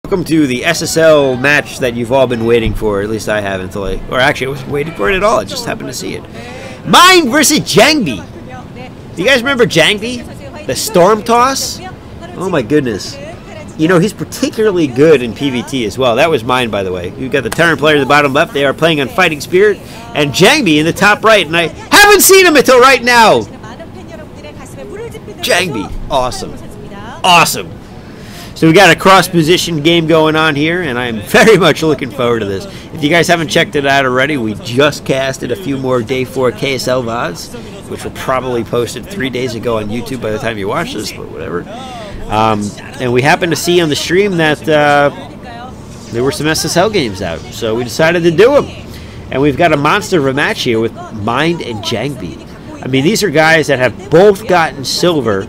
Welcome to the SSL match that you've all been waiting for. At least I have until or actually I wasn't waiting for it at all. I just happened to see it. Mind versus Jangbi. You guys remember Jangbi? The Storm Toss? Oh my goodness. You know, he's particularly good in PvT as well. That was mine, by the way. You've got the Terran player in the bottom left. They are playing on Fighting Spirit. And Jangbi in the top right. And I haven't seen him until right now. Jangbi. Awesome. Awesome. So we got a cross-position game going on here, and I am very much looking forward to this. If you guys haven't checked it out already, we just casted a few more Day 4 KSL VODs, which were probably posted 3 days ago on YouTube by the time you watch this, but whatever. And we happened to see on the stream that there were some SSL games out, so we decided to do them. And we've got a monster of a match here with Mind and Jangbi. I mean, these are guys that have both gotten silver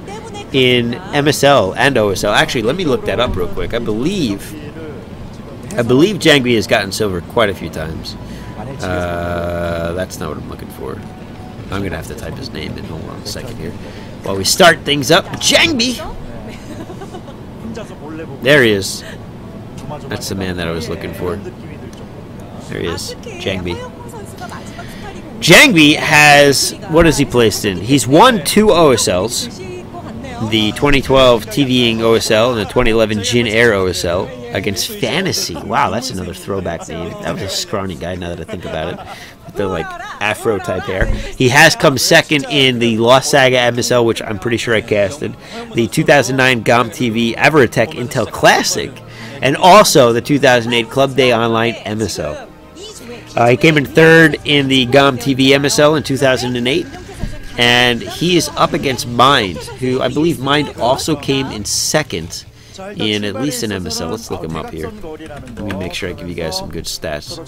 in MSL and OSL. Actually, let me look that up real quick. I believe Jangbi has gotten silver quite a few times. That's not what I'm looking for. I'm gonna have to type his name in. Hold on a second here while we start things up. Jangbi. There he is. That's the man that I was looking for. There he is, Jangbi. Jangbi has, what has he placed in? He's won 2 OSLs. The 2012 TVing OSL and the 2011 Jin Air OSL against Fantasy. Wow, that's another throwback name. That was a scrawny guy now that I think about it. With the like afro type hair. He has come second in the Lost Saga MSL, which I'm pretty sure I casted. The 2009 GOM TV Averatech Intel Classic. And also the 2008 Club Day Online MSL. He came in 3rd in the GOM TV MSL in 2008. And he is up against Mind, who I believe Mind also came in 2nd in at least an MSL. Let's look him up here. Let me make sure I give you guys some good stats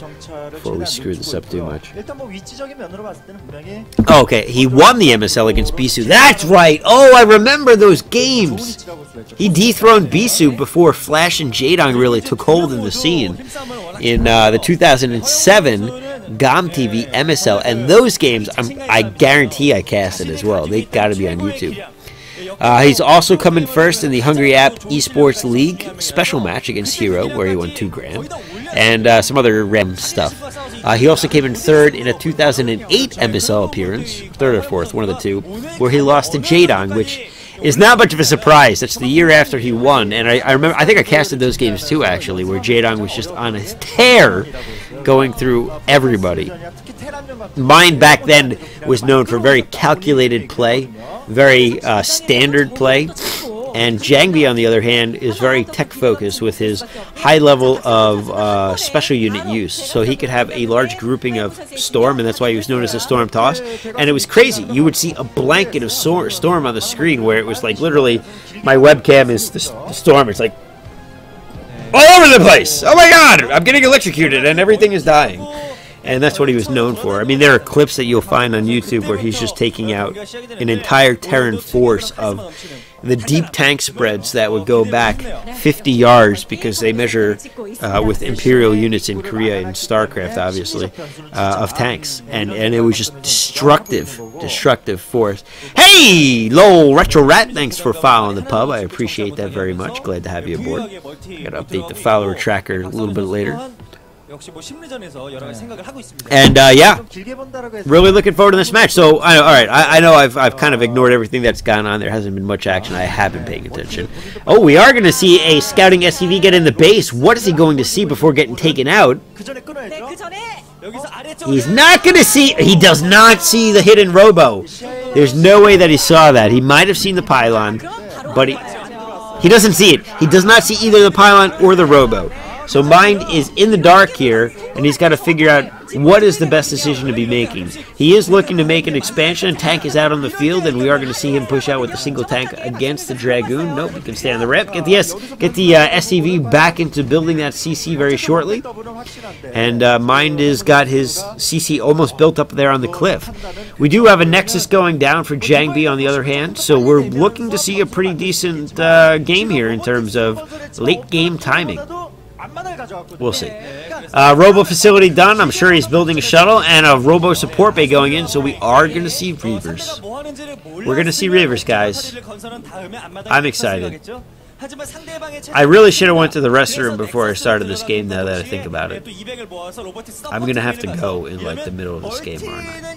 before we screw this up too much. Oh, okay, he won the MSL against Bisu. That's right! Oh, I remember those games! He dethroned Bisu before Flash and Jadong really took hold in the scene in the 2007 GOM TV MSL, and those games I guarantee I casted as well. They got to be on YouTube. He's also coming first in the Hungry App Esports League special match against HiyA, where he won $2 grand, and some other random stuff. He also came in 3rd in a 2008 MSL appearance, 3rd or 4th, one of the two, where he lost to Jadong, which is not much of a surprise. That's the year after he won, and I remember, I think I casted those games too, actually, where Jadong was just on a tear, going through everybody. Mind back then was known for very calculated play, very standard play, and Jangbi, on the other hand, is very tech-focused with his high level of special unit use. So he could have a large grouping of Storm, and that's why he was known as the Storm Toss. And it was crazy. You would see a blanket of Storm on the screen where it was like literally, my webcam is the Storm. It's like all over the place. Oh my God, I'm getting electrocuted and everything is dying. And that's what he was known for. I mean, there are clips that you'll find on YouTube where he's just taking out an entire Terran force of the deep tank spreads that would go back 50 yards because they measure with Imperial units in Korea and StarCraft, obviously, of tanks. And it was just destructive force. Hey, lol, Retro Rat, thanks for following the pub. I appreciate that very much. Glad to have you aboard. Got to update the follower tracker a little bit later. And yeah, really looking forward to this match. So, I know I've kind of ignored everything that's gone on. There hasn't been much action. I have been paying attention. Oh, we are going to see a scouting SCV get in the base. What is he going to see before getting taken out? He's not going to see. He does not see the hidden robo. There's no way that he saw that. He might have seen the pylon, but he doesn't see it. He does not see either the pylon or the robo. So Mind is in the dark here, and he's got to figure out what is the best decision to be making. He is looking to make an expansion. Tank is out on the field, and we are going to see him push out with the single tank against the Dragoon. Nope, he can stay on the ramp. Get the SCV back into building that CC very shortly. And Mind has got his CC almost built up there on the cliff. We do have a Nexus going down for Jangbi on the other hand, so we're looking to see a pretty decent game here in terms of late game timing. We'll see. Robo facility done. I'm sure he's building a shuttle and a robo support bay going in, so we are going to see Reavers. We're going to see Reavers, guys. I'm excited. I really should have went to the restroom before I started this game, now that I think about it. I'm going to have to go in like the middle of this game, aren't I?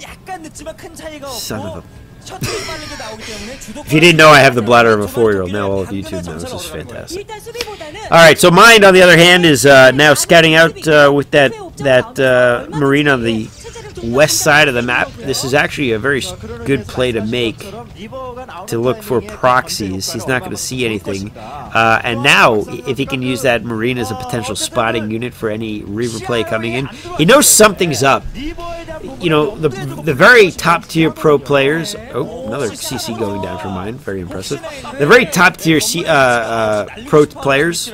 Son of a... If you didn't know, I have the bladder of a 4-year-old. Now all of YouTube knows. This is fantastic. Alright, so Mind, on the other hand, is now scouting out with that marine on the west side of the map. This is actually a very good play to make, to look for proxies. He's not going to see anything. And now, if he can use that marine as a potential spotting unit for any Reaver play coming in, he knows something's up. You know, the very top-tier pro players... Oh, another CC going down for Mine. Very impressive. The very top-tier pro players,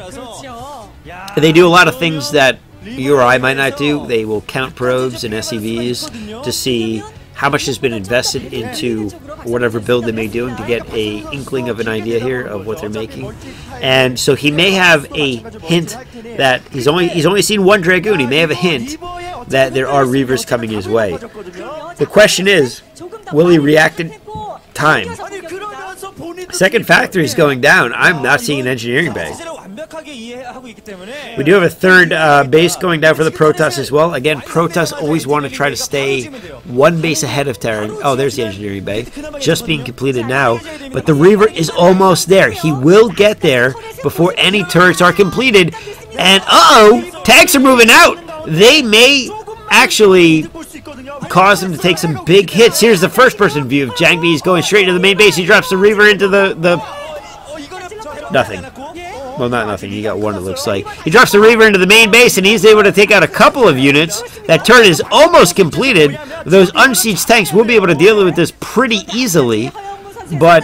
they do a lot of things that you or I might not do. They will count probes and SEVs to see how much has been invested into whatever build they may do, and to get a inkling of an idea here of what they're making. And so he may have a hint that he's only seen one Dragoon. He may have a hint that there are Reavers coming his way. The question is, will he react in time? Second factory is going down. I'm not seeing an engineering bay. We do have a third base going down for the Protoss as well. Again, Protoss always want to try to stay one base ahead of Terran. Oh, there's the engineering bay. Just being completed now. But the Reaver is almost there. He will get there before any turrets are completed. And, uh-oh, tanks are moving out. They may actually cause him to take some big hits. Here's the first-person view of Jangbi. He's going straight into the main base. He drops the Reaver into the... Nothing. Well, not nothing. He got one, it looks like. He drops the Reaver into the main base, and he's able to take out a couple of units. That turret is almost completed. Those unsieged tanks will be able to deal with this pretty easily. But,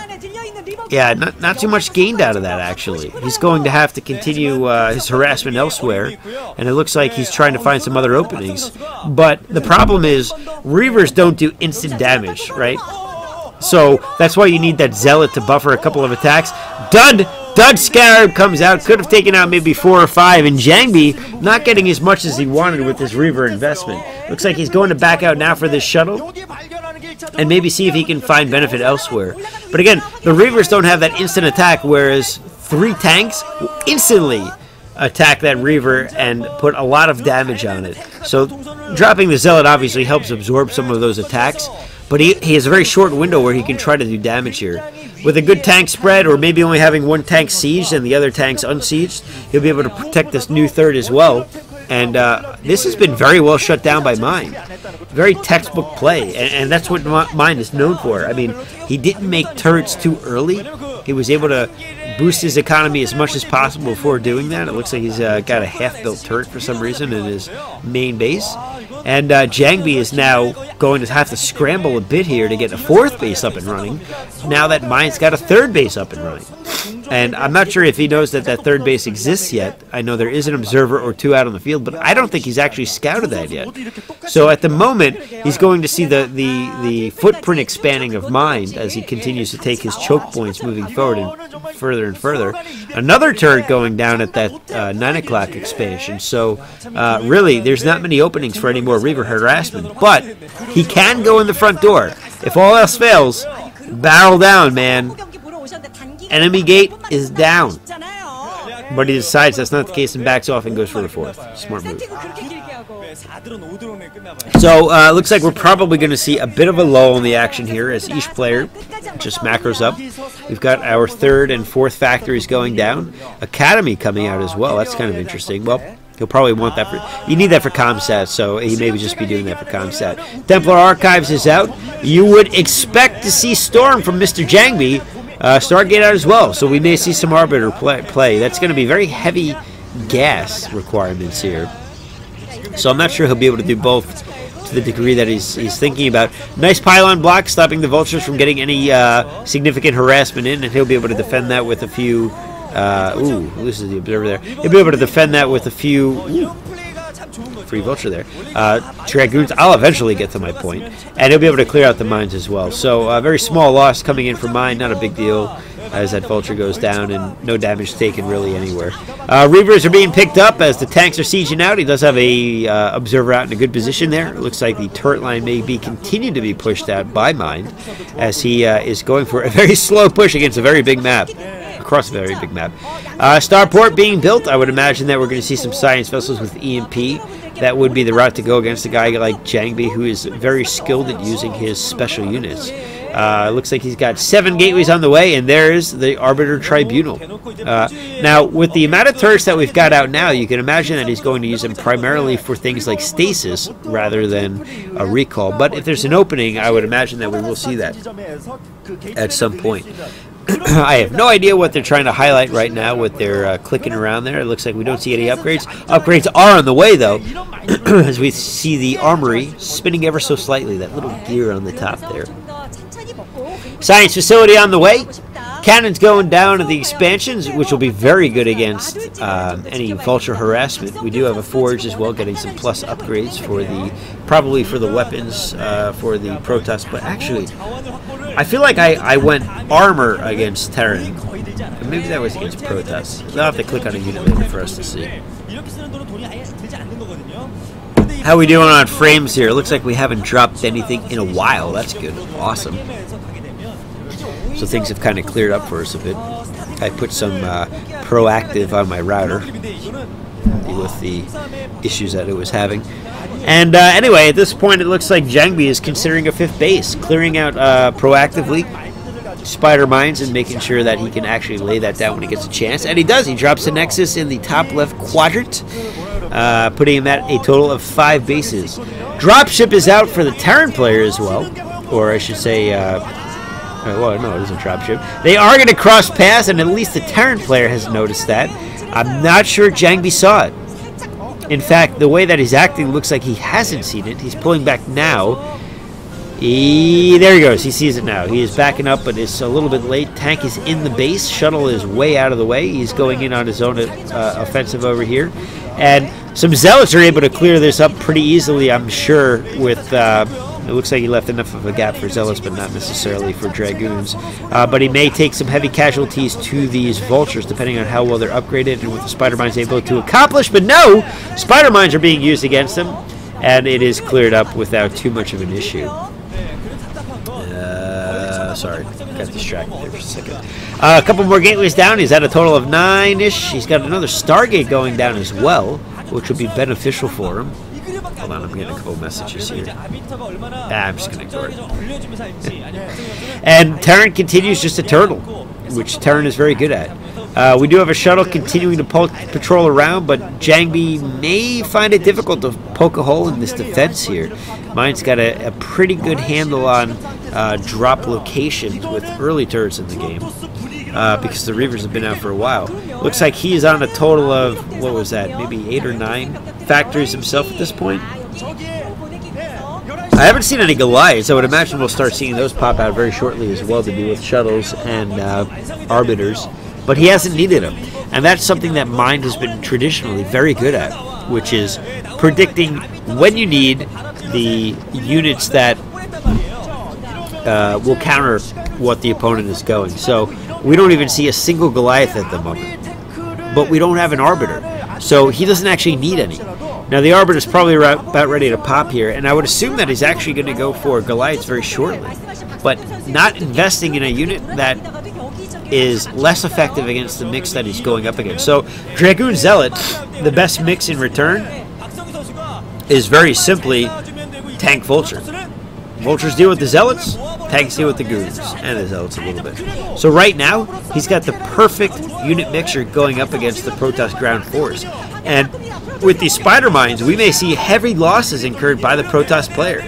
yeah, not too much gained out of that, actually. He's going to have to continue his harassment elsewhere. And it looks like he's trying to find some other openings. But the problem is, Reavers don't do instant damage, right? So that's why you need that Zealot to buffer a couple of attacks. Dud Scarab comes out. Could have taken out maybe 4 or 5. And Jangbi not getting as much as he wanted with this Reaver investment. Looks like he's going to back out now for this shuttle. And maybe see if he can find benefit elsewhere. But again, the Reavers don't have that instant attack, whereas 3 tanks will instantly attack that Reaver and put a lot of damage on it. So dropping the Zealot obviously helps absorb some of those attacks. But he has a very short window where he can try to do damage here. With a good tank spread, or maybe only having one tank sieged and the other tanks unsieged, he'll be able to protect this new third as well. And this has been very well shut down by Mind. Very textbook play, and that's what Mind is known for. I mean, he didn't make turrets too early. He was able to boost his economy as much as possible before doing that. It looks like he's got a half-built turret for some reason in his main base. And Jangbi is now going to have to scramble a bit here to get a 4th base up and running, now that Mind's got a 3rd base up and running. And I'm not sure if he knows that that 3rd base exists yet. I know there is an observer or 2 out on the field, but I don't think he's actually scouted that yet. So at the moment, he's going to see the footprint expanding of Mind as he continues to take his choke points moving forward and further. Another turret going down at that 9 o'clock expansion. So really, there's not many openings for any more Reaver harassment. But he can go in the front door. If all else fails, barrel down, man. Enemy gate is down. But he decides that's not the case and backs off and goes for the 4th. Smart move. So, looks like we're probably going to see a bit of a lull in the action here as each player just macros up. We've got our 3rd and 4th factories going down. Academy coming out as well. That's kind of interesting. Well, he'll probably want that for... You need that for Comsat, so he may just be doing that for Comsat. Templar Archives is out. You would expect to see Storm from Mr. Jangbi. Stargate out as well, so we may see some Arbiter play. That's going to be very heavy gas requirements here. So I'm not sure he'll be able to do both to the degree that he's thinking about. Nice pylon block, stopping the Vultures from getting any significant harassment in, and he'll be able to defend that with a few... ooh, this is the Observer there. He'll be able to defend that with a few... Ooh, free Vulture there. Dragoons, I'll eventually get to my point. And he'll be able to clear out the mines as well. So a very small loss coming in from Mine, not a big deal as that Vulture goes down and no damage taken really anywhere. Reavers are being picked up as the tanks are sieging out. He does have a Observer out in a good position there. It looks like the turret line may be continued to be pushed out by Mind as he is going for a very slow push against a very big map. across a very big map. Starport being built. I would imagine that we're going to see some science vessels with EMP. That would be the route to go against a guy like Jangbi, who is very skilled at using his special units. Looks like he's got 7 gateways on the way, and there's the Arbiter Tribunal. Now, with the amount of turrets that we've got out now, you can imagine that he's going to use them primarily for things like stasis rather than a recall. But if there's an opening, I would imagine that we will see that at some point. I have no idea what they're trying to highlight right now with their clicking around there. It looks like we don't see any upgrades. Upgrades are on the way, though, as we see the armory spinning ever so slightly, that little gear on the top there. Science facility on the way. Cannons going down to the expansions, which will be very good against any vulture harassment. We do have a forge as well, getting some plus upgrades for probably for the weapons for the Protoss. But actually, I feel like I went armor against Terran. Maybe that was against Protoss. They'll have to click on a unit later for us to see. How we doing on frames here? It looks like we haven't dropped anything in a while. That's good. Awesome. So things have kind of cleared up for us a bit. I put some proactive on my router with the issues that it was having. And anyway, at this point, it looks like Jangbi is considering a 5th base, clearing out proactively spider mines and making sure that he can actually lay that down when he gets a chance. And he does. He drops the Nexus in the top left quadrant, putting him at a total of 5 bases. Dropship is out for the Terran player as well, or I should say, well, no, it isn't dropship. They are going to cross paths, and at least the Terran player has noticed that. I'm not sure Jangbi saw it. In fact, the way that he's acting looks like he hasn't seen it. He's pulling back now. There he goes. He sees it now. He is backing up, but it's a little bit late. Tank is in the base. Shuttle is way out of the way. He's going in on his own offensive over here. And some Zealots are able to clear this up pretty easily, I'm sure, with... it looks like he left enough of a gap for Zealots, but not necessarily for Dragoons. But he may take some heavy casualties to these Vultures, depending on how well they're upgraded and what the Spider Mine's able to accomplish. But no! Spider Mines are being used against them, and it is cleared up without too much of an issue. Sorry, got distracted there for a second. A couple more gateways down. He's at a total of 9-ish. He's got another Stargate going down as well, which would be beneficial for him. Hold on, I'm getting a couple messages here. I'm just going to ignore it. And Terran continues just a turtle, which Terran is very good at. We do have a shuttle continuing to patrol around, but Jangbi may find it difficult to poke a hole in this defense here. Mine's got a pretty good handle on drop locations with early turrets in the game, because the Reavers have been out for a while. Looks like he's on a total of, what was that, maybe 8 or 9 factories himself at this point. I haven't seen any Goliaths. I would imagine we'll start seeing those pop out very shortly as well, to do with shuttles and arbiters. But he hasn't needed them. And that's something that Mind has been traditionally very good at, which is predicting when you need the units that will counter what the opponent is going. So we don't even see a single Goliath at the moment. But we don't have an Arbiter. So he doesn't actually need any. Now the Arbiter is probably about ready to pop here, and I would assume that he's actually going to go for Goliaths very shortly. But not investing in a unit that is less effective against the mix that he's going up against. So Dragoon Zealot, the best mix in return, is very simply Tank Vulture. Vultures deal with the Zealots, Tanks deal with the Goons, and the Zealots a little bit. So right now, he's got the perfect unit mixture going up against the Protoss ground force. And with these Spider Mines, we may see heavy losses incurred by the Protoss player.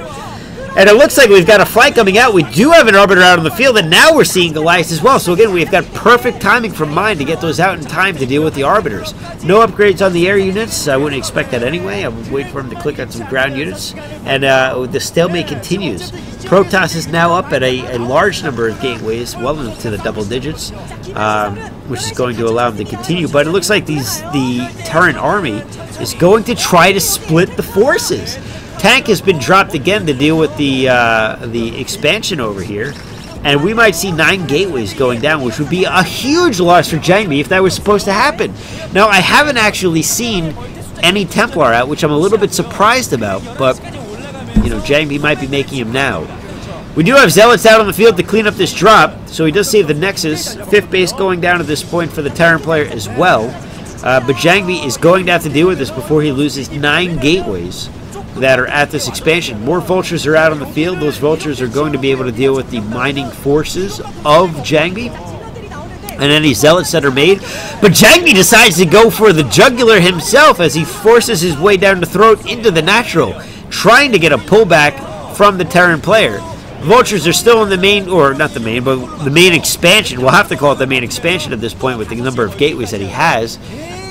And it looks like we've got a flight coming out. We do have an Arbiter out on the field, and now we're seeing Goliaths as well. So again, we've got perfect timing from Mine to get those out in time to deal with the Arbiters. No upgrades on the air units. I wouldn't expect that anyway. I'm waiting for him to click on some ground units. And the stalemate continues. Protoss is now up at a large number of gateways, well into the double digits, which is going to allow him to continue. But it looks like the Terran army is going to try to split the forces. Tank has been dropped again to deal with the expansion over here, and we might see 9 gateways going down, which would be a huge loss for Jangbi if that was supposed to happen. Now, I haven't actually seen any Templar out, which I'm a little bit surprised about, but you know, Jangbi might be making him now. We do have Zealots out on the field to clean up this drop, so he does save the Nexus. 5th base going down at this point for the Terran player as well. But Jangbi is going to have to deal with this before he loses 9 gateways that are at this expansion. More Vultures are out on the field. Those Vultures are going to be able to deal with the mining forces of Jangbi and any Zealots that are made. But Jangbi decides to go for the jugular himself as he forces his way down the throat into the natural, trying to get a pullback from the Terran player. Vultures are still in the main, or not the main, but the main expansion. We'll have to call it the main expansion at this point with the number of gateways that he has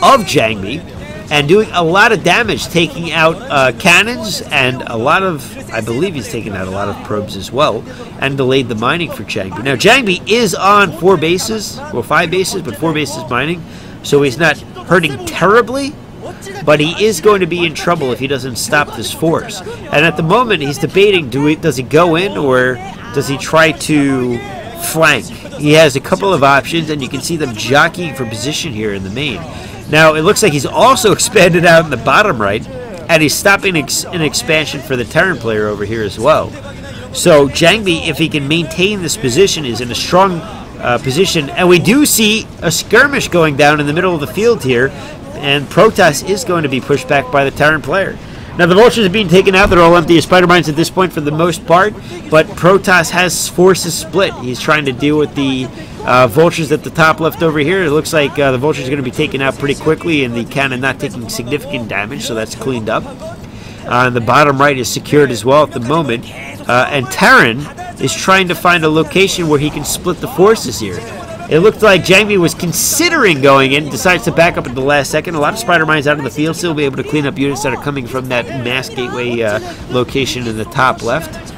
of Jangbi, and doing a lot of damage, taking out cannons and a lot of, I believe he's taken out a lot of probes as well, and delayed the mining for Jangbi. Now Jangbi is on 4 bases, well 5 bases, but 4 bases mining, so he's not hurting terribly. But he is going to be in trouble if he doesn't stop this force. And at the moment, he's debating, does he go in or does he try to flank? He has a couple of options, and you can see them jockeying for position here in the main. Now, it looks like he's also expanded out in the bottom right, and he's stopping an expansion for the Terran player over here as well. So Jangbi, if he can maintain this position, is in a strong position. And we do see a skirmish going down in the middle of the field here. And Protoss is going to be pushed back by the Terran player. Now the Vultures are being taken out. They're all empty as Spider Mines at this point for the most part. But Protoss has forces split. He's trying to deal with the Vultures at the top left over here. It looks like the Vultures are going to be taken out pretty quickly, and the cannon not taking significant damage, so that's cleaned up. The bottom right is secured as well at the moment. And Terran is trying to find a location where he can split the forces here. It looked like Jangbi was considering going in, decides to back up at the last second. A lot of Spider Mines out in the field, still be able to clean up units that are coming from that mass gateway location in the top left.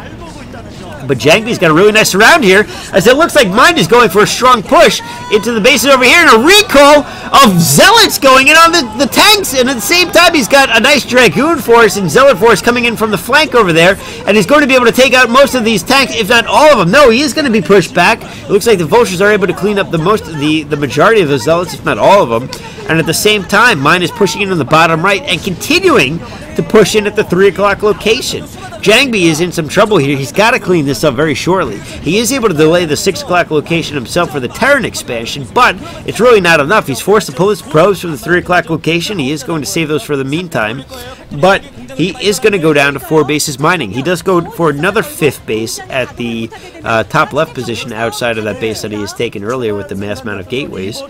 But Jangbi's got a really nice round here, as it looks like Mind is going for a strong push into the bases over here, and a recall of Zealots going in on the tanks, and at the same time he's got a nice Dragoon force and Zealot force coming in from the flank over there, and he's going to be able to take out most of these tanks, if not all of them. No, he is going to be pushed back. It looks like the Vultures are able to clean up the majority of the Zealots, if not all of them, and at the same time, Mind is pushing in on the bottom right and continuing to push in at the 3 o'clock location. Jangbi is in some trouble here. He's got to clean this up very shortly. He is able to delay the 6 o'clock location himself for the Terran expansion, but it's really not enough. He's forced to pull his probes from the 3 o'clock location. He is going to save those for the meantime, but he is going to go down to 4 bases mining. He does go for another 5th base at the top left position outside of that base that he has taken earlier with the mass amount of gateways,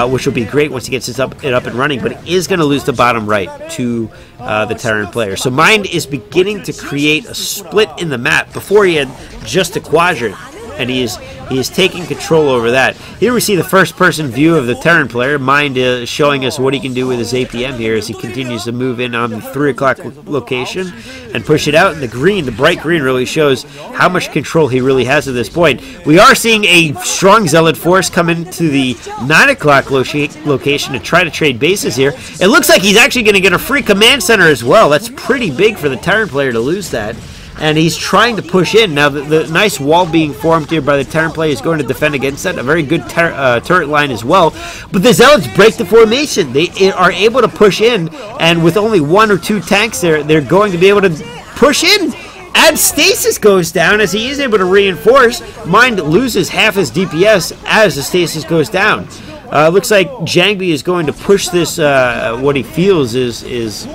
which will be great once he gets it up and running, but he is going to lose the bottom right to the Terran player. So Mind is beginning to create a split in the map. Before he had just a quadrant, and he is taking control over that. Here we see the first-person view of the Terran player. Mind is showing us what he can do with his APM here as he continues to move in on the 3 o'clock location and push it out. And the green, the bright green, really shows how much control he really has at this point. We are seeing a strong Zealot force come into the 9 o'clock location to try to trade bases here. It looks like he's actually going to get a free command center as well. That's pretty big for the Terran player to lose that. And he's trying to push in. Now, the nice wall being formed here by the Terran player is going to defend against that. A very good turret line as well. But the Zealots break the formation. They are able to push in, and with only 1 or 2 tanks there, they're going to be able to push in. And stasis goes down as he is able to reinforce. Mind loses half his DPS as the stasis goes down. Looks like Jangbi is going to push this, what he feels is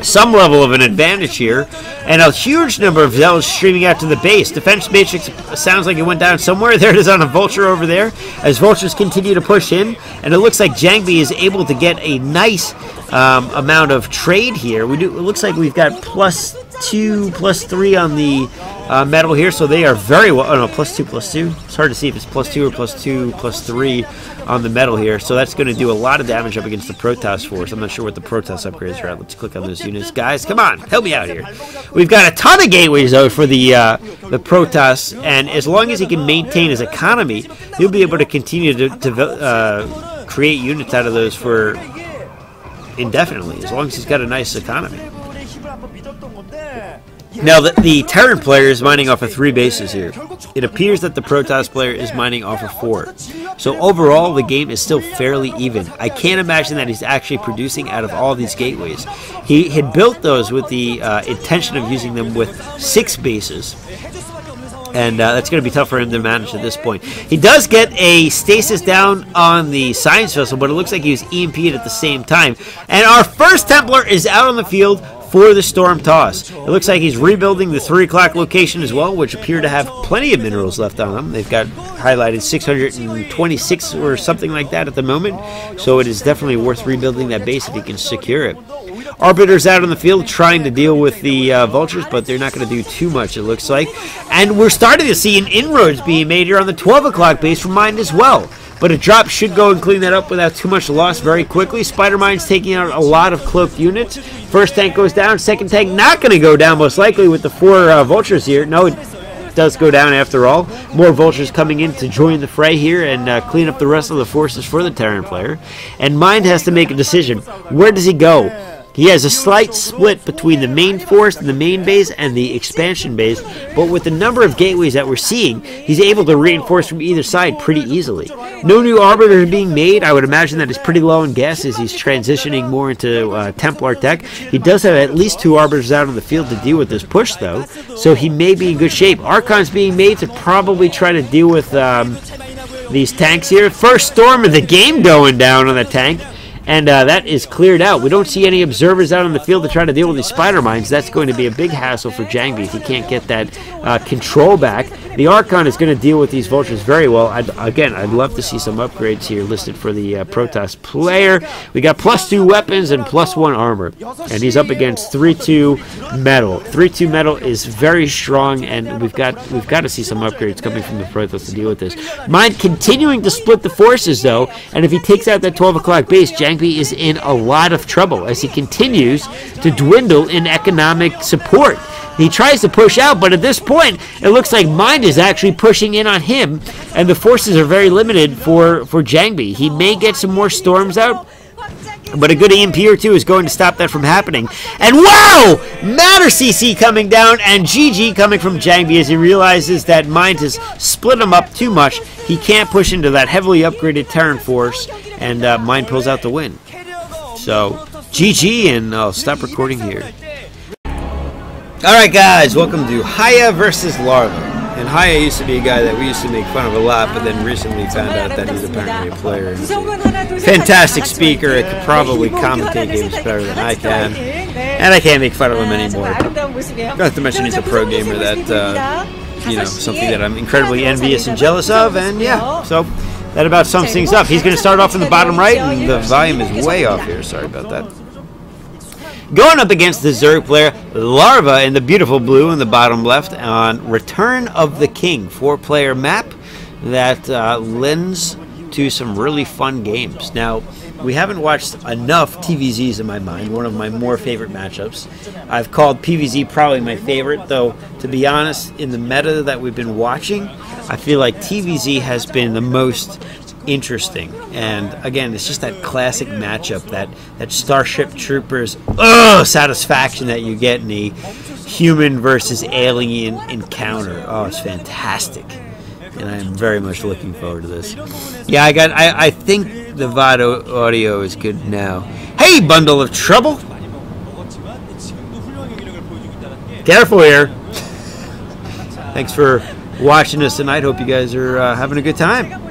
some level of an advantage here, and a huge number of Zealots streaming out to the base. Defense Matrix sounds like it went down somewhere. There it is on a Vulture over there as Vultures continue to push in, and it looks like Jangbi is able to get a nice amount of trade here. It looks like we've got +2, +3 on the metal here, so they are very well. Oh no, +2, It's hard to see if it's +2 or +2, +3 on the metal here. So that's going to do a lot of damage up against the Protoss force. I'm not sure what the Protoss upgrades are at. Let's click on those units, guys. Come on, help me out here. We've got a ton of gateways though for the Protoss, and as long as he can maintain his economy, he'll be able to continue to create units out of those for indefinitely, as long as he's got a nice economy. Now, the Terran player is mining off of 3 bases here. It appears that the Protoss player is mining off of 4. So overall, the game is still fairly even. I can't imagine that he's actually producing out of all these gateways. He had built those with the intention of using them with 6 bases. And that's going to be tough for him to manage at this point. He does get a stasis down on the science vessel, but it looks like he was EMP'd at the same time. And our first Templar is out on the field for the Storm Toss. It looks like he's rebuilding the 3 o'clock location as well, which appear to have plenty of minerals left on them. They've got highlighted 626 or something like that at the moment, so it is definitely worth rebuilding that base if he can secure it. Arbiter's out on the field trying to deal with the vultures, but they're not going to do too much, it looks like. And we're starting to see an inroads being made here on the 12 o'clock base from Mind as well. But a drop should go and clean that up without too much loss very quickly. Spider-Mind's taking out a lot of cloaked units. First tank goes down. Second tank not going to go down most likely with the 4 vultures here. No, it does go down after all. More vultures coming in to join the fray here and clean up the rest of the forces for the Terran player. And Mind has to make a decision. Where does he go? He has a slight split between the main force and the main base and the expansion base, but with the number of gateways that we're seeing, he's able to reinforce from either side pretty easily. No new arbiters being made. I would imagine that he's pretty low in gas as he's transitioning more into Templar tech. He does have at least 2 arbiters out on the field to deal with this push, though, so he may be in good shape. Archon's being made to probably try to deal with these tanks here. First storm of the game going down on the tank. And that is cleared out. We don't see any observers out on the field to try to deal with these spider mines. That's going to be a big hassle for Jangbi if he can't get that control back. The Archon is going to deal with these vultures very well. I'd love to see some upgrades here listed for the Protoss player. We got +2 weapons and +1 armor. And he's up against 3-2 metal. 3-2 metal is very strong, and we've got to see some upgrades coming from the Protoss to deal with this. Mind continuing to split the forces, though, and if he takes out that 12 o'clock base, Jangbi is in a lot of trouble as he continues to dwindle in economic support. He tries to push out, but at this point, it looks like Mind is actually pushing in on him, and the forces are very limited for Jangbi. He may get some more storms out, but a good EMP or 2 is going to stop that from happening. And wow! Matter CC coming down, and GG coming from Jangbi as he realizes that Mind has split him up too much. He can't push into that heavily upgraded Terran force, and Mind pulls out the win. So, GG, and I'll stop recording here. Alright guys, welcome to HiyA versus Larva. And HiyA used to be a guy that we used to make fun of a lot, but then recently found out that he's apparently a player. He's a fantastic speaker. I could probably commentate games better than I can. And I can't make fun of him anymore. Not to mention he's a pro gamer that, you know, something that I'm incredibly envious and jealous of. And yeah, so that about sums things up. He's going to start off in the bottom right, and the volume is way off here. Sorry about that. Going up against the Zerg player, Larva in the beautiful blue in the bottom left on Return of the King, 4-player map that lends to some really fun games. Now, we haven't watched enough TVZs in my mind, one of my more favorite matchups. I've called PVZ probably my favorite, though, to be honest, in the meta that we've been watching, I feel like TVZ has been the most interesting. And again, it's just that classic matchup, that Starship Troopers satisfaction that you get in the human versus alien encounter. Oh, it's fantastic, and I am very much looking forward to this. Yeah, I think the VOD audio is good now. Hey, bundle of trouble! Careful here. Thanks for watching us tonight. Hope you guys are having a good time.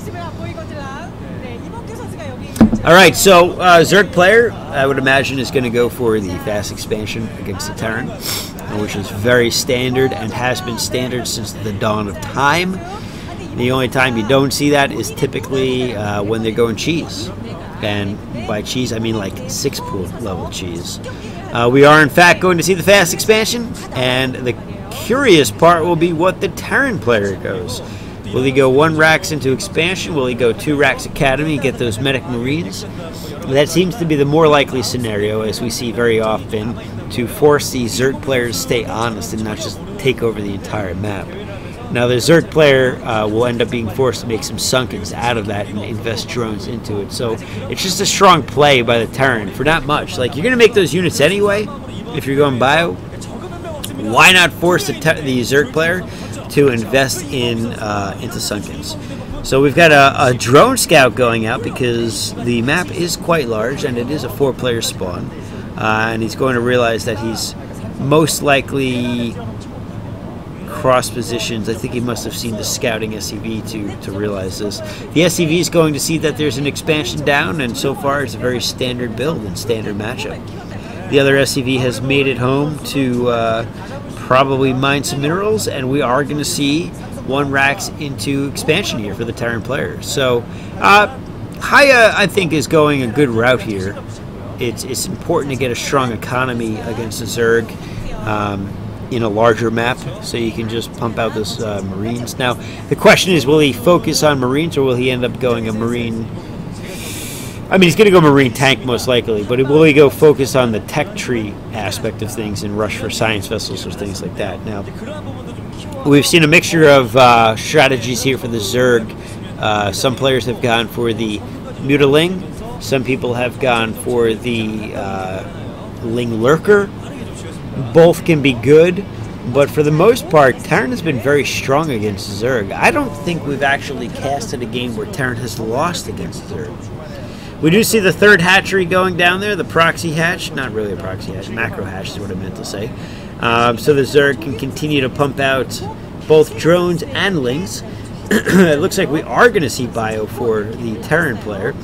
Alright, so Zerg player, I would imagine, is going to go for the fast expansion against the Terran, which is very standard and has been standard since the dawn of time. The only time you don't see that is typically when they're going cheese. And by cheese, I mean like 6-pool level cheese. We are, in fact, going to see the fast expansion, and the curious part will be what the Terran player goes. Will he go 1 racks into expansion? Will he go 2 racks academy and get those medic marines? That seems to be the more likely scenario, as we see very often, to force the Zerg players to stay honest and not just take over the entire map. Now the Zerg player will end up being forced to make some sunkens out of that and invest drones into it. So it's just a strong play by the Terran for not much. Like, you're going to make those units anyway if you're going bio. Why not force the Zerg player to invest in into sunkens? So we've got a drone scout going out because the map is quite large and it is a 4-player spawn, and he's going to realize that he's most likely cross positions. I think he must have seen the scouting SCV to realize this. The SCV is going to see that there's an expansion down, and so far it's a very standard build and standard matchup. The other SCV has made it home to probably mine some minerals, and we are going to see one racks into expansion here for the Terran player. So HiyA, I think, is going a good route here. It's important to get a strong economy against the Zerg in a larger map, so you can just pump out those Marines. Now, the question is, will he focus on Marines, or will he end up going a Marine... I mean, he's going to go Marine tank most likely, but will he go focus on the tech tree aspect of things and rush for science vessels or things like that? Now, we've seen a mixture of strategies here for the Zerg. Some players have gone for the Mutaling. Some people have gone for the Ling Lurker. Both can be good, but for the most part, Terran has been very strong against Zerg. I don't think we've actually casted a game where Terran has lost against Zerg. We do see the third hatchery going down there, the proxy hatch. Not really a proxy hatch, macro hatch is what I meant to say. So the Zerg can continue to pump out both drones and Lings. It looks like we are going to see bio for the Terran player.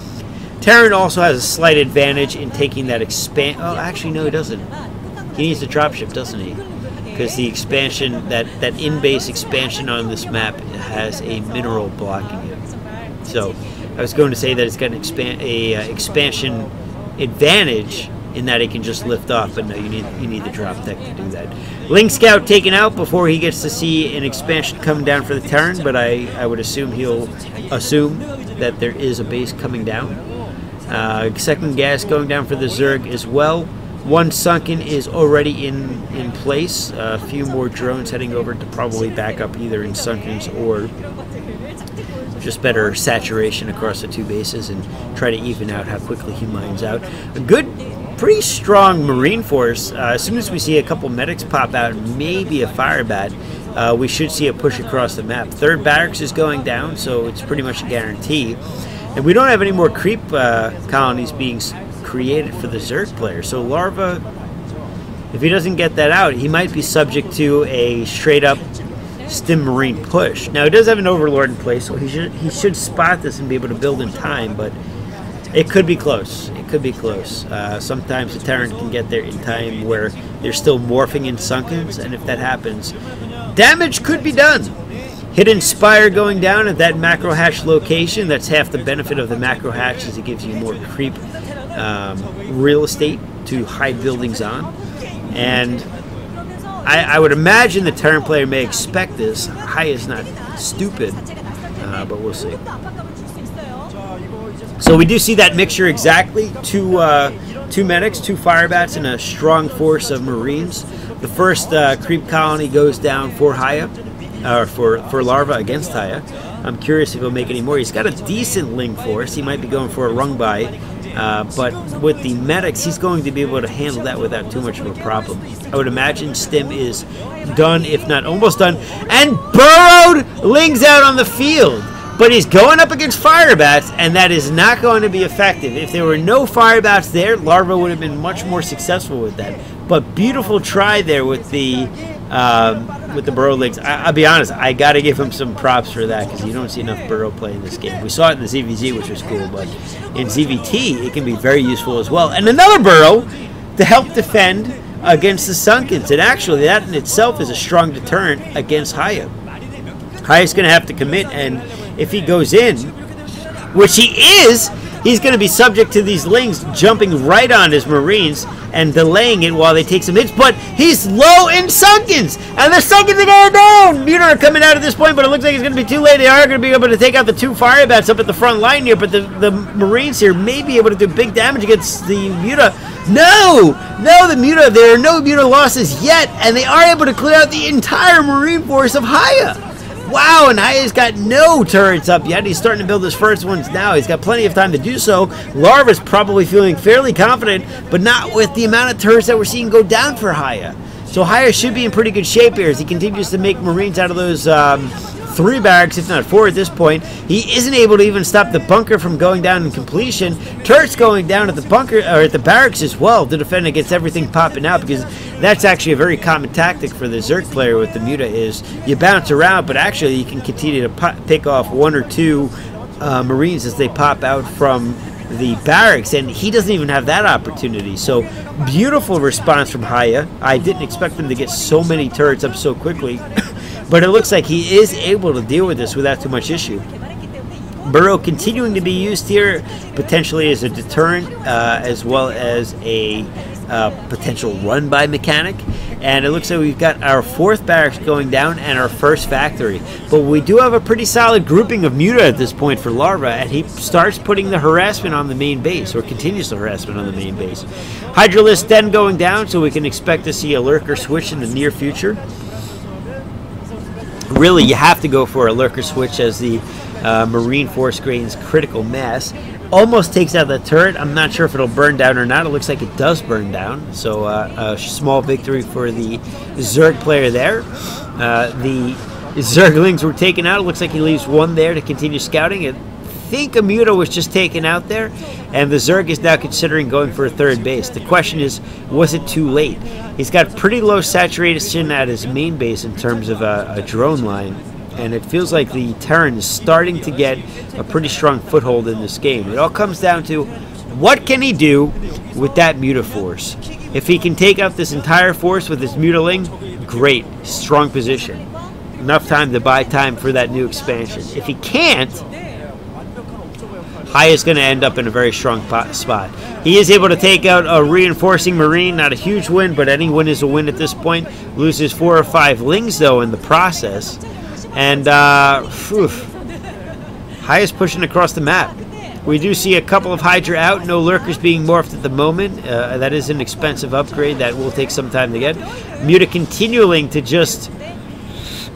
Terran also has a slight advantage in taking that Oh, actually, no, he doesn't. He needs a dropship, doesn't he? Because the expansion, that in-base expansion on this map has a mineral blocking it. So I was going to say that it's got an expansion advantage in that it can just lift off, but no, you need the drop deck to do that. Ling Scout taken out before he gets to see an expansion coming down for the Terran, but I would assume he'll assume that there is a base coming down. Second gas going down for the Zerg as well. One sunken is already in place. A few more drones heading over to probably back up either in sunkens or just better saturation across the two bases and try to even out how quickly he mines out. A good, pretty strong Marine force. As soon as we see a couple medics pop out, maybe a fire bat, we should see a push across the map. Third barracks is going down, so it's pretty much a guarantee. And we don't have any more creep colonies being created for the Zerg player. So Larva, if he doesn't get that out, he might be subject to a straight-up Stim Marine push. Now, he does have an Overlord in place, so he should spot this and be able to build in time, but it could be close. It could be close. Sometimes the Terran can get there in time where they're still morphing in sunkens, and if that happens, damage could be done. Hidden Spire going down at that macro hatch location. That's half the benefit of the macro hatch, is it gives you more creep real estate to hide buildings on. And I would imagine the Terran player may expect this. HiyA is not stupid, but we'll see. So we do see that mixture exactly. Two medics, 2 fire bats, and a strong force of Marines. The first creep colony goes down for HiyA, or for Larva against HiyA. I'm curious if he'll make any more. He's got a decent Ling force. He might be going for a rung by, but with the medics, he's going to be able to handle that without too much of a problem. I would imagine Stim is done, if not almost done, and burrowed Lings out on the field. But he's going up against fire bats, and that is not going to be effective. If there were no fire bats there, Larva would have been much more successful with that. But beautiful try there with the burrow Lings. I'll be honest, I got to give him some props for that, because you don't see enough burrow play in this game. We saw it in the ZVZ, which was cool, but in ZVT, it can be very useful as well. And another burrow to help defend against the sunkens. And actually, that in itself is a strong deterrent against HiyA. HiyA's going to have to commit, and if he goes in, which he is, he's going to be subject to these Lings jumping right on his Marines and delaying it while they take some hits. But he's low in sunkens, and the sunkens are going down. Muta are coming out at this point, but it looks like it's going to be too late. They are going to be able to take out the 2 fire bats up at the front line here, but the Marines here may be able to do big damage against the Muta. No, the Muta, there are no Muta losses yet, and they are able to clear out the entire Marine force of HiyA. Wow, and HiyA's got no turrets up yet. He's starting to build his first ones now. He's got plenty of time to do so. Larva's probably feeling fairly confident, but not with the amount of turrets that we're seeing go down for HiyA. So HiyA should be in pretty good shape here as he continues to make Marines out of those 3 barracks, if not 4 at this point. He isn't able to even stop the bunker from going down in completion. Turrets going down at the bunker, or at the barracks as well, to defend against everything popping out, because That's actually a very common tactic for the Zerg player with the Muta is you bounce around, but actually you can continue to pick off 1 or 2 Marines as they pop out from the barracks, and he doesn't even have that opportunity. So beautiful response from HiyA. I didn't expect him to get so many turrets up so quickly, but it looks like he is able to deal with this without too much issue. Burrow continuing to be used here potentially as a deterrent as well as a potential run-by mechanic. And it looks like we've got our 4th barracks going down and our 1st factory. But we do have a pretty solid grouping of Muta at this point for Larva, and he starts putting the harassment on the main base, or continues the harassment on the main base. Hydralisk then going down, so we can expect to see a lurker switch in the near future. Really, you have to go for a lurker switch as the Marine Force gains critical mass. Almost takes out the turret. I'm not sure if it'll burn down or not. It looks like it does burn down. So a small victory for the Zerg player there. The Zerglings were taken out. It looks like he leaves 1 there to continue scouting. I think a Muta was just taken out there. And the Zerg is now considering going for a 3rd base. The question is, was it too late? He's got pretty low saturation at his main base in terms of a drone line. And it feels like the Terran is starting to get a pretty strong foothold in this game. It all comes down to what can he do with that Muta force. If he can take out this entire force with his Mutaling, great, strong position. Enough time to buy time for that new expansion. If he can't, HiyA is going to end up in a very strong spot. He is able to take out a reinforcing Marine. Not a huge win, but any win is a win at this point. Loses 4 or 5 Lings, though, in the process. And HiyA's pushing across the map. We do see a couple of Hydra out. No lurkers being morphed at the moment. That is an expensive upgrade that will take some time to get. Muta continuing to just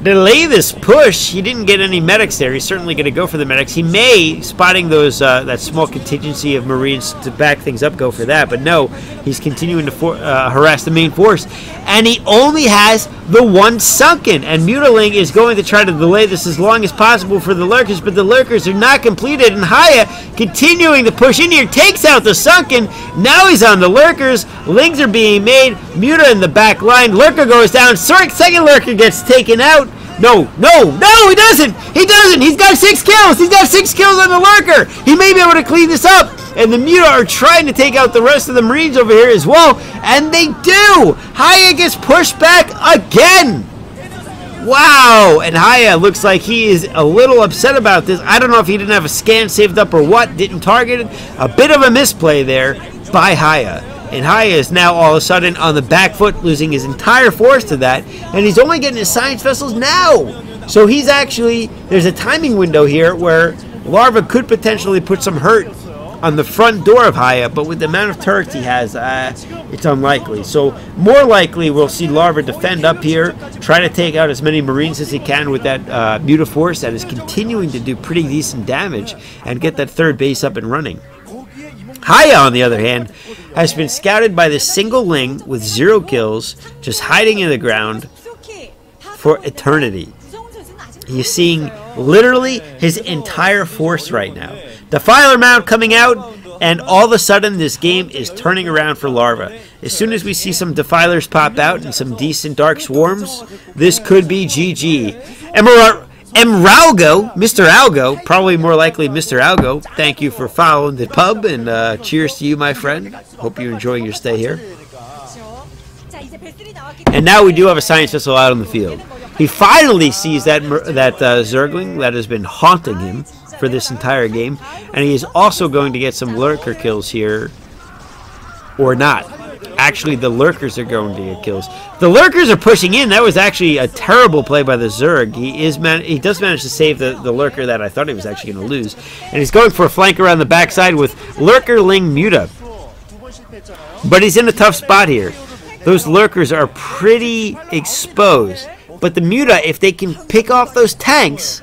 delay this push. He didn't get any medics there. He's certainly going to go for the medics. He may, spotting those that small contingency of Marines to back things up, go for that. But no, he's continuing to harass the main force. And he only has the 1 sunken. And Mutaling is going to try to delay this as long as possible for the lurkers. But the lurkers are not completed. And HiyA, continuing to push in here, takes out the sunken. Now he's on the lurkers. Lings are being made. Muta in the back line. Lurker goes down. Second lurker gets taken out. No, he doesn't. He doesn't. He's got 6 kills. He's got 6 kills on the lurker. He may be able to clean this up. And the Muta are trying to take out the rest of the Marines over here as well. And they do. HiyA gets pushed back again. Wow. And HiyA looks like he is a little upset about this. I don't know if he didn't have a scan saved up or what. Didn't target it. A bit of a misplay there by HiyA. And HiyA is now all of a sudden on the back foot, losing his entire force to that. And he's only getting his science vessels now. So he's actually, there's a timing window here where Larva could potentially put some hurt on the front door of HiyA, but with the amount of turrets he has, it's unlikely. So more likely we'll see Larva defend up here, try to take out as many Marines as he can with that Muta force that is continuing to do pretty decent damage and get that 3rd base up and running. HiyA, on the other hand, has been scouted by this single Ling with 0 kills, just hiding in the ground for eternity. He's seeing literally his entire force right now. Defiler mount coming out, and all of a sudden this game is turning around for Larva. As soon as we see some Defilers pop out and some decent Dark Swarms, this could be GG. Emralgo, Mr. Algo, probably more likely Mr. Algo, thank you for following the pub, and cheers to you, my friend. Hope you're enjoying your stay here. And now we do have a science vessel out on the field. He finally sees that Zergling that has been haunting him for this entire game, and he is also going to get some lurker kills here, or not. Actually, the lurkers are going to get kills. The lurkers are pushing in. That was actually a terrible play by the Zerg. He does manage to save the lurker that I thought he was actually going to lose, and he's going for a flank around the backside with Lurker Ling Muta. But he's in a tough spot here. Those lurkers are pretty exposed. But the Muta, if they can pick off those tanks,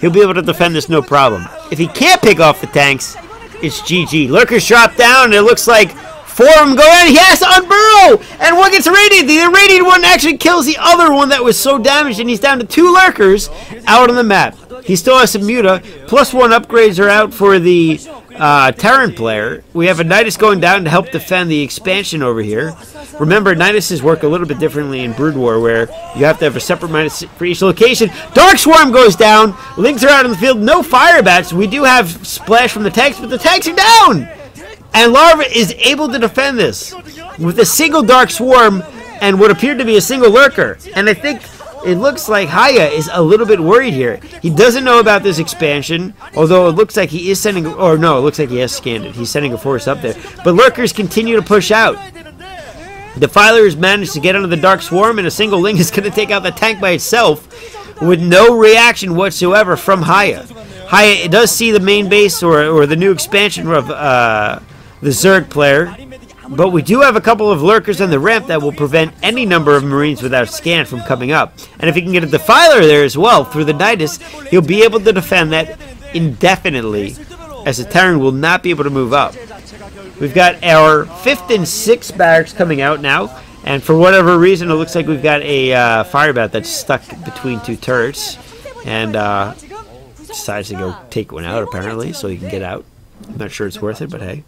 he'll be able to defend this no problem. If he can't pick off the tanks, it's GG. Lurkers drop down, and it looks like 4 of them go in. Yes, on Burrow! And one gets irradiated. The irradiated one actually kills the other one that was so damaged, and he's down to 2 lurkers out on the map. He still has some Muta. +1 upgrades are out for the Terran player. We have a Nidus going down to help defend the expansion over here. Remember, Niduses work a little bit differently in Brood War, where you have to have a separate Nidus for each location. Dark Swarm goes down. Lings are out in the field. No fire bats. We do have splash from the tanks, but the tanks are down. And Larva is able to defend this with a single Dark Swarm and what appeared to be a single Lurker. And I think it looks like HiyA is a little bit worried here. He doesn't know about this expansion, although it looks like he is sending, or no, it looks like he has scanned it. He's sending a force up there. But Lurkers continue to push out. Defiler has managed to get under the Dark Swarm, and a single Ling is going to take out the tank by itself with no reaction whatsoever from HiyA. HiyA does see the main base or the new expansion of the Zerg player. But we do have a couple of Lurkers on the ramp that will prevent any number of Marines without scan from coming up. And if he can get a Defiler there as well through the Nidus, he'll be able to defend that indefinitely, as the Terran will not be able to move up. We've got our 5th and 6th barracks coming out now. And for whatever reason, it looks like we've got a fire bat that's stuck between two turrets. And decides to go take one out, apparently, so he can get out. I'm not sure it's worth it, but hey.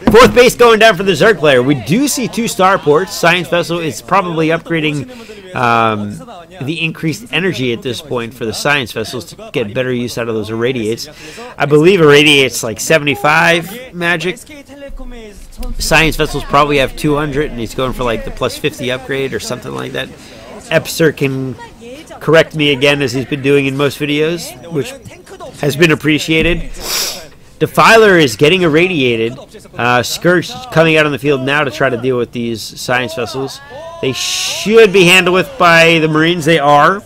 4th base going down for the Zerg player. We do see 2 starports. Science Vessel is probably upgrading the increased energy at this point for the Science Vessels to get better use out of those Irradiates. I believe Irradiates like 75 magic. Science Vessels probably have 200, and he's going for like the plus 50 upgrade or something like that. Epser can correct me again, as he's been doing in most videos, which has been appreciated. Defiler is getting irradiated. Scourge coming out on the field now to try to deal with these Science Vessels. They should be handled with by the Marines. They are.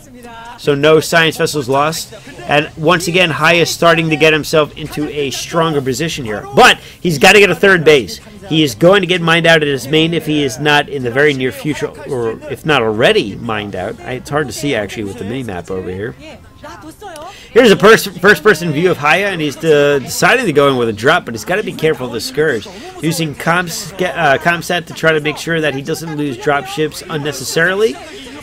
So no Science Vessels lost. And once again, HiyA is starting to get himself into a stronger position here. But he's got to get a 3rd base. He is going to get mined out at his main if he is not in the very near future, or if not already mined out. It's hard to see actually with the mini-map over here. Here's a first-person view of HiyA, and he's deciding to go in with a drop, but he's got to be careful of the Scourge. Using Comsat to try to make sure that he doesn't lose drop ships unnecessarily.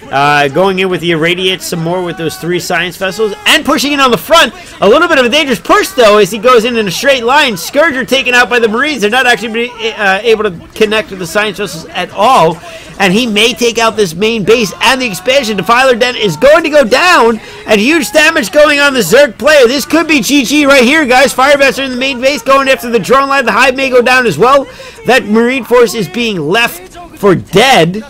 Going in with the Irradiates some more with those 3 Science Vessels, and pushing in on the front. A little bit of a dangerous push, though, as he goes in a straight line. Scourge are taken out by the Marines. They're not actually able to connect with the Science Vessels at all, and he may take out this main base and the expansion. Defiler Den is going to go down, and huge damage going on the Zerg player. This could be GG right here, guys. Firebats are in the main base going after the drone line. The Hive may go down as well. That Marine force is being left for dead,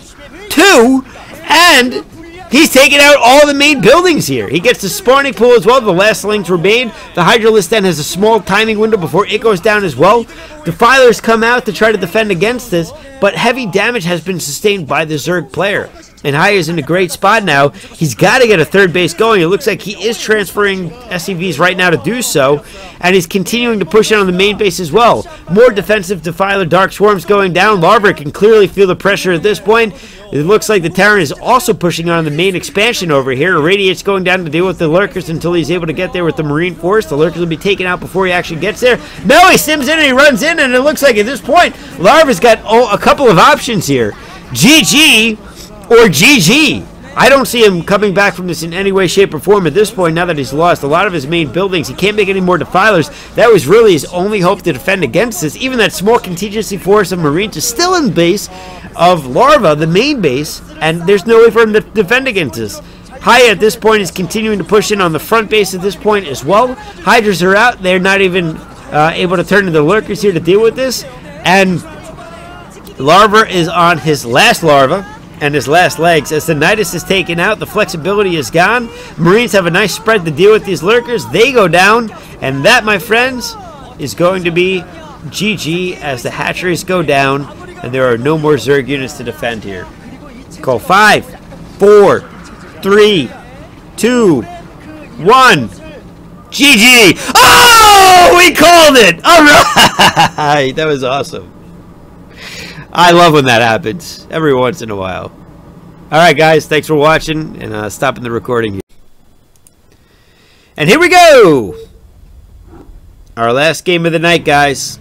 too. And he's taking out all the main buildings here. He gets the spawning pool as well. The last links were made. The Hydralisk then has a small timing window before it goes down as well. Defilers come out to try to defend against this, but heavy damage has been sustained by the Zerg player. And HiyA is in a great spot now. He's got to get a 3rd base going. It looks like he is transferring SCVs right now to do so. And he's continuing to push in on the main base as well. More defensive Defiler Dark Swarms going down. Larva can clearly feel the pressure at this point. It looks like the Terran is also pushing on the main expansion over here. Irradiate's going down to deal with the Lurkers until he's able to get there with the Marine Force. The Lurkers will be taken out before he actually gets there. No, he sims in and he runs in, and it looks like at this point, Larva's got a couple of options here. GG or GG. I don't see him coming back from this in any way, shape, or form at this point now that he's lost a lot of his main buildings. He can't make any more Defilers. That was really his only hope to defend against this. Even that small contingency force of Marines is still in base of Larva, the main base, and there's no way for him to defend against this. HiyA at this point is continuing to push in on the front base at this point as well. Hydras are out. They're not even able to turn into Lurkers here to deal with this. And Larva is on his last Larva and his last legs. As the Nidus is taken out, the flexibility is gone. Marines have a nice spread to deal with these Lurkers. They go down, and that, my friends, is going to be GG as the hatcheries go down, and there are no more Zerg units to defend here. Call 5, 4, 3, 2, 1. GG! Oh, we called it! All right, that was awesome. I love when that happens every once in a while. All right, guys, thanks for watching, and stopping the recording here. And here we go! Our last game of the night, guys.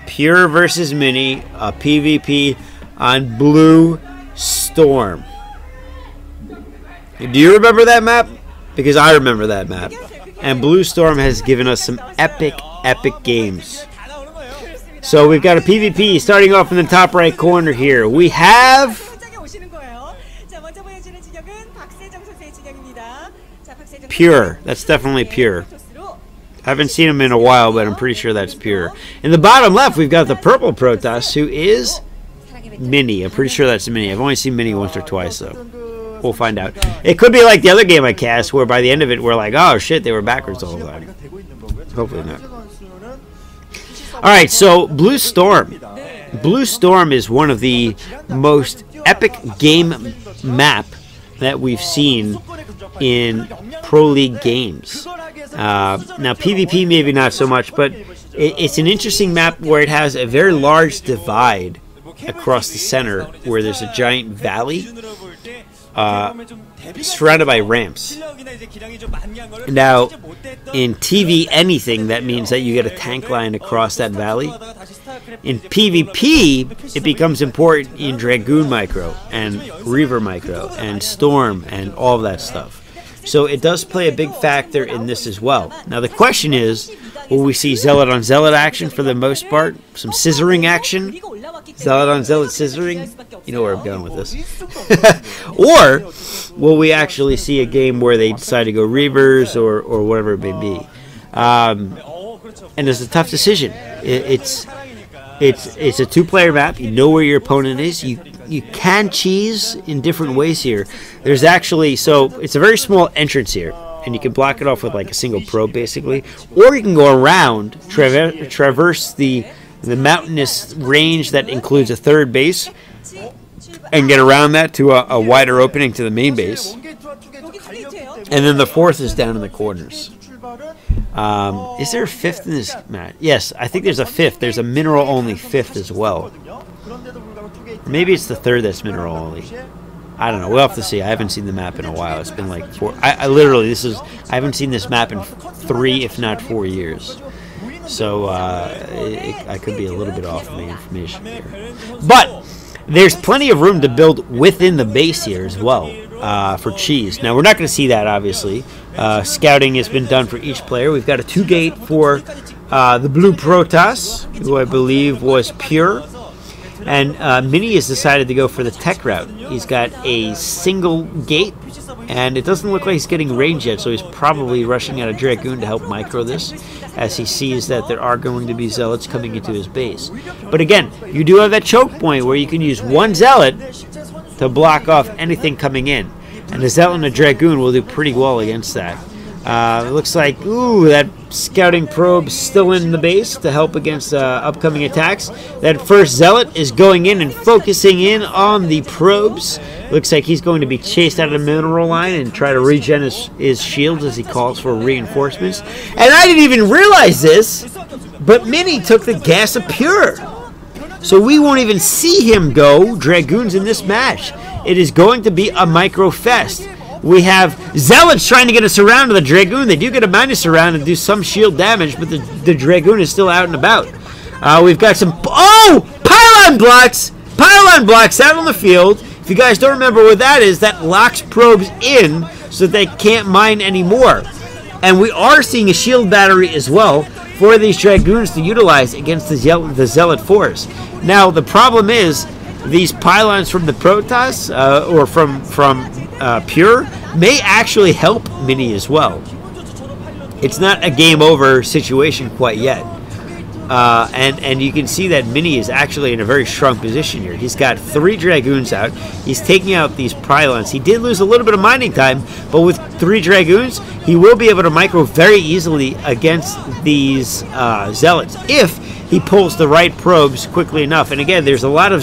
Pure versus Mini, a PvP on Blue Storm. Do you remember that map? Because I remember that map. and Blue Storm has given us some epic games. So we've got a PvP starting off in the top right corner here. We have Pure. That's definitely Pure. I haven't seen him in a while, but I'm pretty sure that's Pure. In the bottom left, we've got the purple Protoss, who is Mini. I'm pretty sure that's Mini. I've only seen Mini once or twice, though. We'll find out. It could be like the other game I cast, where by the end of it, we're like, oh shit, they were backwards the whole time. Hopefully not. Alright, so Blue Storm. Blue Storm is one of the most epic game map that we've seen in Pro League games. Now, PvP maybe not so much, but it's an interesting map where it has a very large divide across the center where there's a giant valley surrounded by ramps. Now, in TV anything, that means that you get a tank line across that valley. In PvP, it becomes important in Dragoon Micro and Reaver Micro and Storm and all of that stuff. So it does play a big factor in this as well. Now the question is, will we see Zealot on Zealot action for the most part? Some scissoring action? Zealot on Zealot scissoring? You know where I'm going with this. Or will we actually see a game where they decide to go Reavers or whatever it may be? And it's a tough decision. It's a two-player map. You know where your opponent is. You can cheese in different ways here. There's actually, so it's a very small entrance here, and you can block it off with like a single probe basically, or you can go around, traverse the mountainous range that includes a third base, and get around that to a wider opening to the main base. And then the fourth is down in the corners. Is there a fifth in this match? Yes, I think there's a fifth. There's a mineral-only fifth as well. Maybe it's the third that's mineral-only. I don't know. We'll have to see. I haven't seen the map in a while. It's been like 4. I haven't seen this map in 3, if not 4 years. So I could be a little bit off my information here. But there's plenty of room to build within the base here as well for cheese. Now, we're not going to see that, obviously. Scouting has been done for each player. We've got a 2-gate for the Blue Protoss, who I believe was Pure. And Mini has decided to go for the tech route. He's got a single gate, and it doesn't look like he's getting range yet, so he's probably rushing out a Dragoon to help micro this, as he sees that there are going to be Zealots coming into his base. But again, you do have that choke point where you can use one Zealot to block off anything coming in. And the Zealot and the Dragoon will do pretty well against that. It looks like, ooh, that scouting probe still in the base to help against upcoming attacks. That first Zealot is going in and focusing in on the probes. Looks like he's going to be chased out of the mineral line and try to regen his shields as he calls for reinforcements. And I didn't even realize this, but Mini took the gas of Pure. So we won't even see him go Dragoons in this match. It is going to be a micro fest. We have Zealots trying to get us around to the Dragoon. They do get a minus around and do some shield damage, but the Dragoon is still out and about. We've got some... Oh! Pylon blocks! Pylon blocks out on the field. If you guys don't remember what that is, that locks probes in so that they can't mine anymore. And we are seeing a shield battery as well for these Dragoons to utilize against the Zealot force. Now, the problem is these pylons from the Protoss, or from Pure, may actually help Mini as well. It's not a game over situation quite yet. And you can see that Mini is actually in a very strong position here. He's got 3 Dragoons out. He's taking out these pylons. He did lose a little bit of mining time, but with 3 Dragoons, he will be able to micro very easily against these Zealots if he pulls the right probes quickly enough. And again, there's a lot of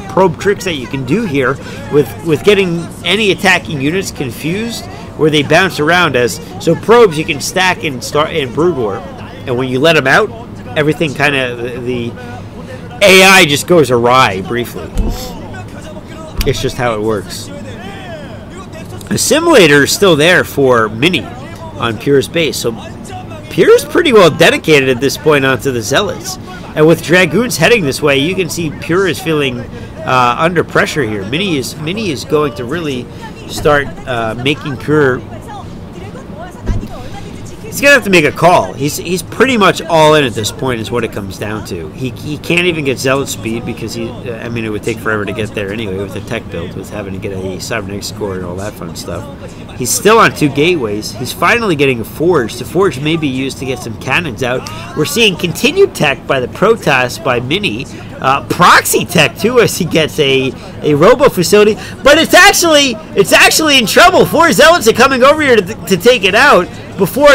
probe tricks that you can do here with getting any attacking units confused where they bounce around. So probes you can stack in Brood War, and when you let them out, everything kind of, the AI just goes awry briefly. It's just how it works. A simulator is still there for Mini on Pure's base, so Pure's pretty well dedicated at this point onto the Zealots. And with Dragoons heading this way, you can see Pure is feeling under pressure here. Mini is going to really start making Pure... he's going to have to make a call. He's pretty much all in at this point is what it comes down to. He can't even get Zealot speed because I mean, it would take forever to get there anyway with the tech build, with having to get a cybernetics core and all that fun stuff. He's still on 2 gateways. He's finally getting a forge. The forge may be used to get some cannons out. We're seeing continued tech by the Protoss, by Mini. Proxy tech too, as he gets a robo facility. But it's actually in trouble. 4 Zealots are coming over here to take it out before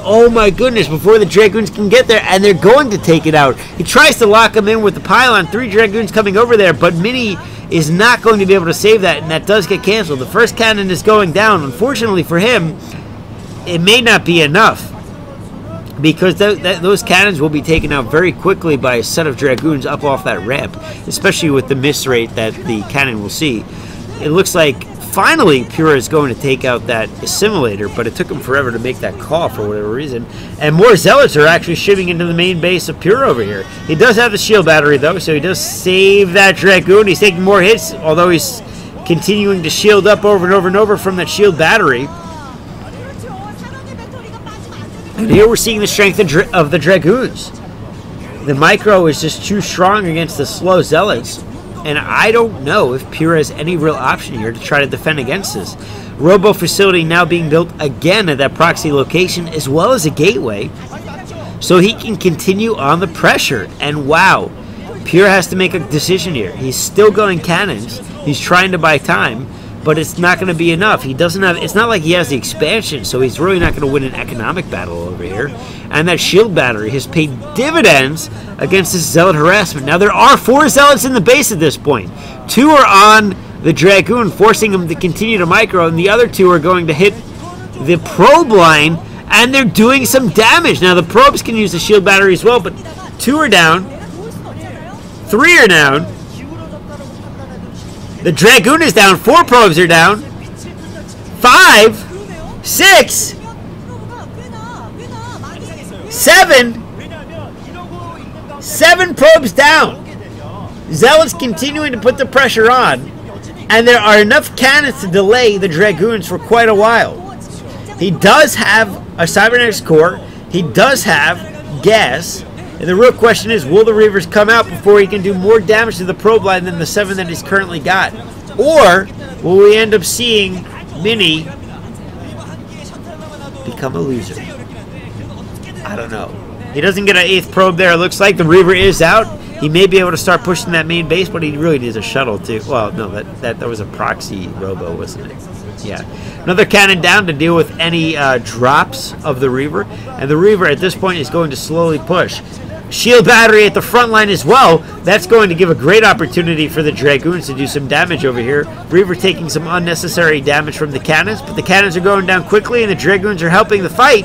oh my goodness, before the Dragoons can get there, and they're going to take it out. He tries to lock him in with the pylon. 3 Dragoons coming over there, but Mini is not going to be able to save that, and that does get canceled. The first cannon is going down. Unfortunately for him, it may not be enough, because those cannons will be taken out very quickly by a set of Dragoons up off that ramp, especially with the miss rate that the cannon will see. It looks like finally Pura is going to take out that assimilator, but it took him forever to make that call for whatever reason. And more Zealots are actually shooting into the main base of Pura over here. He does have the shield battery though, so he does save that Dragoon. He's taking more hits, although he's continuing to shield up over and over and over from that shield battery. And here we're seeing the strength of the Dragoons. The micro is just too strong against the slow Zealots. And I don't know if Pura has any real option here to try to defend against this. Robo facility now being built again at that proxy location, as well as a gateway, so he can continue on the pressure. And wow, Pura has to make a decision here. He's still going cannons. He's trying to buy time, but it's not going to be enough. He doesn't have. It's not like he has the expansion, so he's really not going to win an economic battle over here. And that shield battery has paid dividends against this Zealot harassment. Now, there are 4 Zealots in the base at this point. 2 are on the Dragoon, forcing him to continue to micro, and the other 2 are going to hit the probe line, and they're doing some damage. Now, the probes can use the shield battery as well, but 2 are down. 3 are down. The Dragoon is down. 4 probes are down. 5, 6, 7 probes down. Zealots continuing to put the pressure on, and there are enough cannons to delay the Dragoons for quite a while. He does have a cybernetics core. He does have gas. And the real question is, will the Reavers come out before he can do more damage to the probe line than the 7 that he's currently got? Or will we end up seeing Mini become a loser? I don't know. He doesn't get an 8th probe there. It looks like the Reaver is out. He may be able to start pushing that main base, but he really needs a shuttle too. Well, no, that was a proxy robo, wasn't it? Yeah. Another cannon down to deal with any drops of the Reaver. And the Reaver at this point is going to slowly push. Shield battery at the front line as well. That's going to give a great opportunity for the Dragoons to do some damage over here. Reaver taking some unnecessary damage from the cannons, but the cannons are going down quickly and the Dragoons are helping the fight.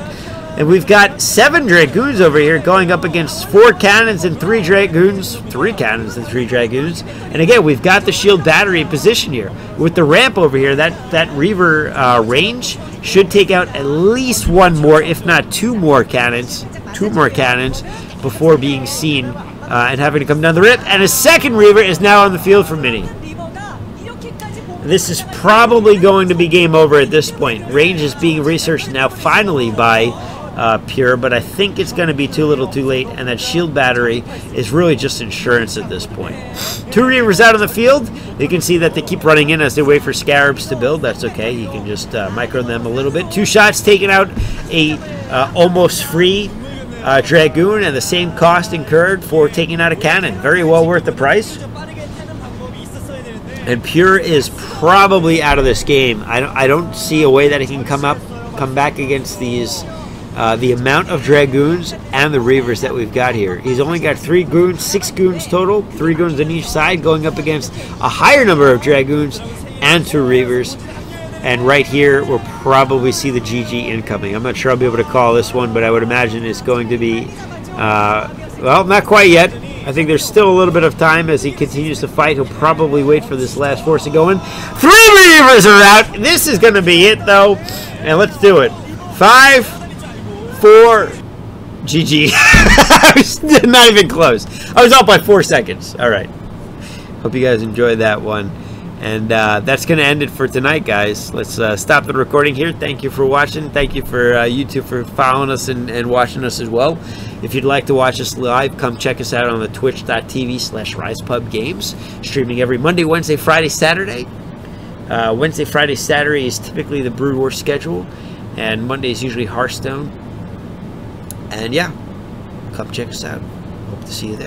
And we've got 7 Dragoons over here going up against 4 cannons and 3 Dragoons. 3 cannons and 3 Dragoons. And again, we've got the shield battery in position here. With the ramp over here, that Reaver range should take out at least 1 more, if not 2 more cannons. 2 more cannons before being seen and having to come down the ramp. And a second Reaver is now on the field for Mini. This is probably going to be game over at this point. Range is being researched now finally by Pure, but I think it's going to be too little too late, and that shield battery is really just insurance at this point. 2 Reavers out on the field. You can see that they keep running in as they wait for Scarabs to build. That's okay. You can just micro them a little bit. 2 shots taking out a almost free Dragoon, and the same cost incurred for taking out a cannon. Very well worth the price. And Pure is probably out of this game. I don't see a way that he can come back against these. The amount of Dragoons and the Reavers that we've got here. He's only got 3 goons, 6 goons total, 3 goons on each side, going up against a higher number of Dragoons and 2 Reavers. And right here, we'll probably see the GG incoming. I'm not sure I'll be able to call this one, but I would imagine it's going to be, well, not quite yet. I think there's still a little bit of time as he continues to fight. He'll probably wait for this last force to go in. 3 Reavers are out. This is going to be it, though. And let's do it. 5, 4, GG. I was not even close. I was out by 4 seconds. All right. Hope you guys enjoyed that one. And that's going to end it for tonight, guys. Let's stop the recording here. Thank you for watching. Thank you for YouTube for following us and watching us as well. If you'd like to watch us live, come check us out on the twitch.tv/RisePubGames. Streaming every Monday, Wednesday, Friday, Saturday. Wednesday, Friday, Saturday is typically the Brood War schedule. And Monday is usually Hearthstone. And yeah, come check us out. Hope to see you there.